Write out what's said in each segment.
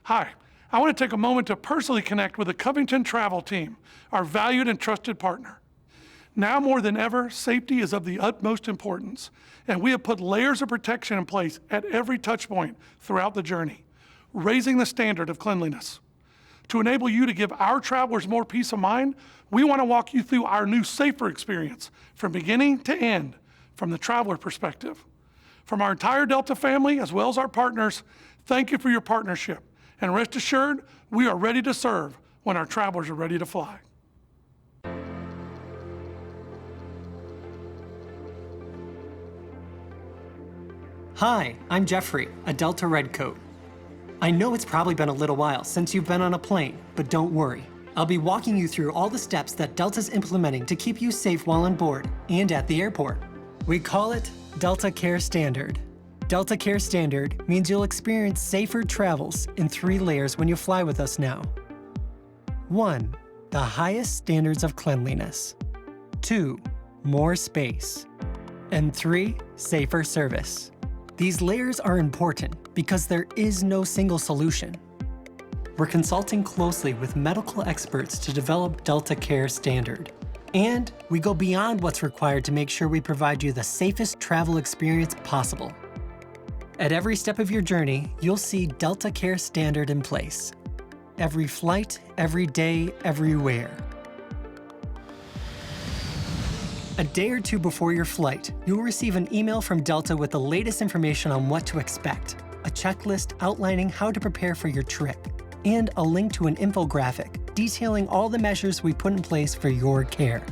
Hi, I want to take a moment to personally connect with the Covington travel team, our valued and trusted partner. Now more than ever, safety is of the utmost importance, and we have put layers of protection in place at every touch point throughout the journey, raising the standard of cleanliness. To enable you to give our travelers more peace of mind, we want to walk you through our new safer experience from beginning to end, from the traveler perspective. From our entire Delta family, as well as our partners, thank you for your partnership. And rest assured, we are ready to serve when our travelers are ready to fly. Hi, I'm Jeffrey, a Delta Redcoat. I know it's probably been a little while since you've been on a plane, but don't worry. I'll be walking you through all the steps that Delta's implementing to keep you safe while on board and at the airport. We call it Delta Care Standard. Delta Care Standard means you'll experience safer travels in 3 layers when you fly with us now. 1. The highest standards of cleanliness. 2. More space. And 3. Safer service. These layers are important because there is no single solution. We're consulting closely with medical experts to develop Delta Care Standard. And we go beyond what's required to make sure we provide you the safest travel experience possible. At every step of your journey, you'll see Delta Care Standard in place. Every flight, every day, everywhere. A day or 2 before your flight, you'll receive an email from Delta with the latest information on what to expect, a checklist outlining how to prepare for your trip, and a link to an infographic detailing all the measures we put in place for your care.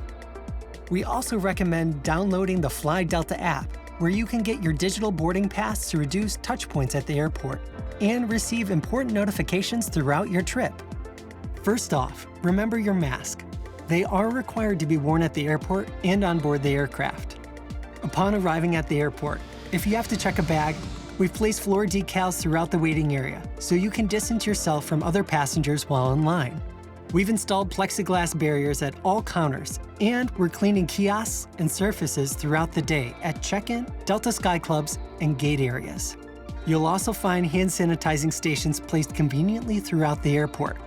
We also recommend downloading the Fly Delta app, where you can get your digital boarding pass to reduce touch points at the airport and receive important notifications throughout your trip. First off, remember your mask. They are required to be worn at the airport and on board the aircraft. Upon arriving at the airport, if you have to check a bag, we've placed floor decals throughout the waiting area so you can distance yourself from other passengers while in line. We've installed plexiglass barriers at all counters, and we're cleaning kiosks and surfaces throughout the day at check-in, Delta Sky Clubs, and gate areas. You'll also find hand sanitizing stations placed conveniently throughout the airport.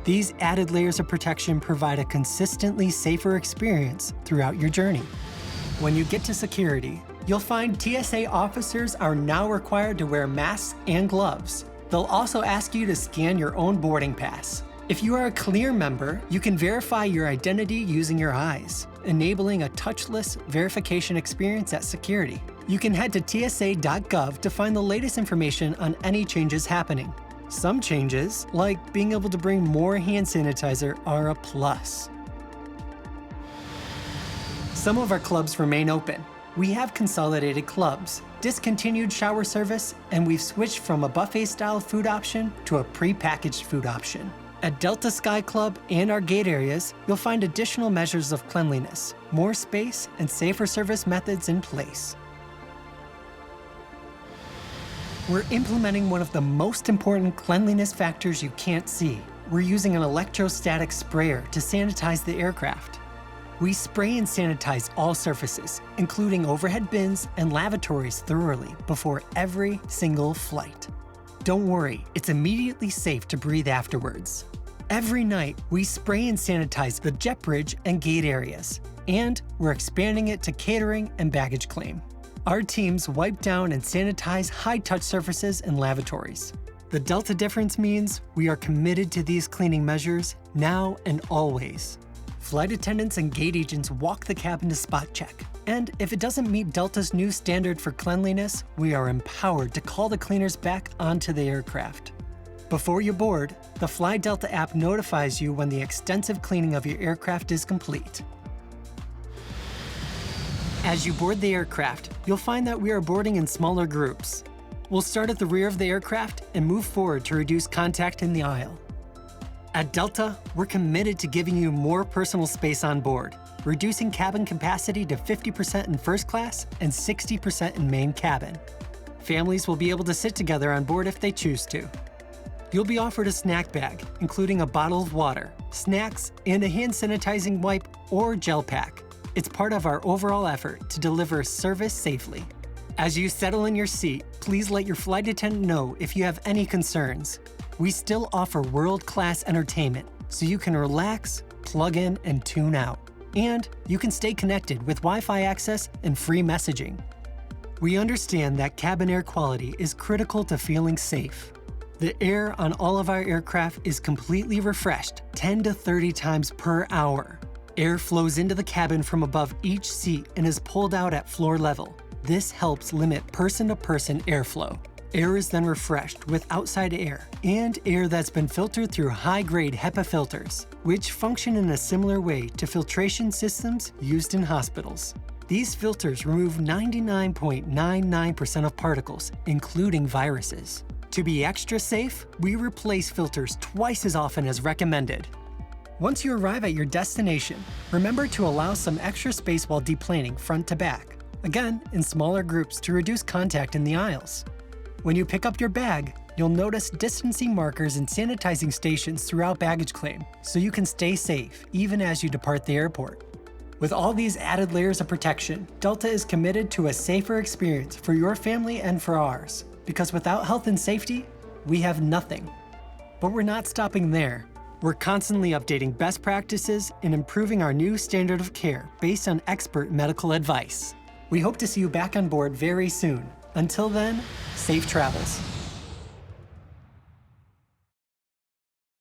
These added layers of protection provide a consistently safer experience throughout your journey. When you get to security, you'll find TSA officers are now required to wear masks and gloves. They'll also ask you to scan your own boarding pass. If you are a Clear member, you can verify your identity using your eyes, enabling a touchless verification experience at security. You can head to tsa.gov to find the latest information on any changes happening. Some changes, like being able to bring more hand sanitizer, are a plus. Some of our clubs remain open. We have consolidated clubs, discontinued shower service, and we've switched from a buffet-style food option to a pre-packaged food option. At Delta Sky Club and our gate areas, you'll find additional measures of cleanliness, more space, and safer service methods in place. We're implementing one of the most important cleanliness factors you can't see. We're using an electrostatic sprayer to sanitize the aircraft. We spray and sanitize all surfaces, including overhead bins and lavatories thoroughly before every single flight. Don't worry, it's immediately safe to breathe afterwards. Every night, we spray and sanitize the jet bridge and gate areas, and we're expanding it to catering and baggage claim. Our teams wipe down and sanitize high-touch surfaces and lavatories. The Delta difference means we are committed to these cleaning measures now and always. Flight attendants and gate agents walk the cabin to spot check. And if it doesn't meet Delta's new standard for cleanliness, we are empowered to call the cleaners back onto the aircraft. Before you board, the Fly Delta app notifies you when the extensive cleaning of your aircraft is complete. As you board the aircraft, you'll find that we are boarding in smaller groups. We'll start at the rear of the aircraft and move forward to reduce contact in the aisle. At Delta, we're committed to giving you more personal space on board, reducing cabin capacity to 50% in first class and 60% in main cabin. Families will be able to sit together on board if they choose to. You'll be offered a snack bag, including a bottle of water, snacks, and a hand sanitizing wipe or gel pack. It's part of our overall effort to deliver service safely. As you settle in your seat, please let your flight attendant know if you have any concerns. we still offer world-class entertainment so you can relax, plug in, and tune out. And you can stay connected with Wi-Fi access and free messaging. We understand that cabin air quality is critical to feeling safe. The air on all of our aircraft is completely refreshed 10 to 30 times per hour. Air flows into the cabin from above each seat and is pulled out at floor level. This helps limit person-to-person airflow. Air is then refreshed with outside air and air that's been filtered through high-grade HEPA filters, which function in a similar way to filtration systems used in hospitals. These filters remove 99.99% of particles, including viruses. To be extra safe, we replace filters twice as often as recommended. Once you arrive at your destination, remember to allow some extra space while deplaning front to back, again in smaller groups to reduce contact in the aisles. When you pick up your bag, you'll notice distancing markers and sanitizing stations throughout baggage claim, so you can stay safe even as you depart the airport. With all these added layers of protection, Delta is committed to a safer experience for your family and for ours, because without health and safety, we have nothing. But we're not stopping there. We're constantly updating best practices and improving our new standard of care based on expert medical advice. We hope to see you back on board very soon. Until then, safe travels.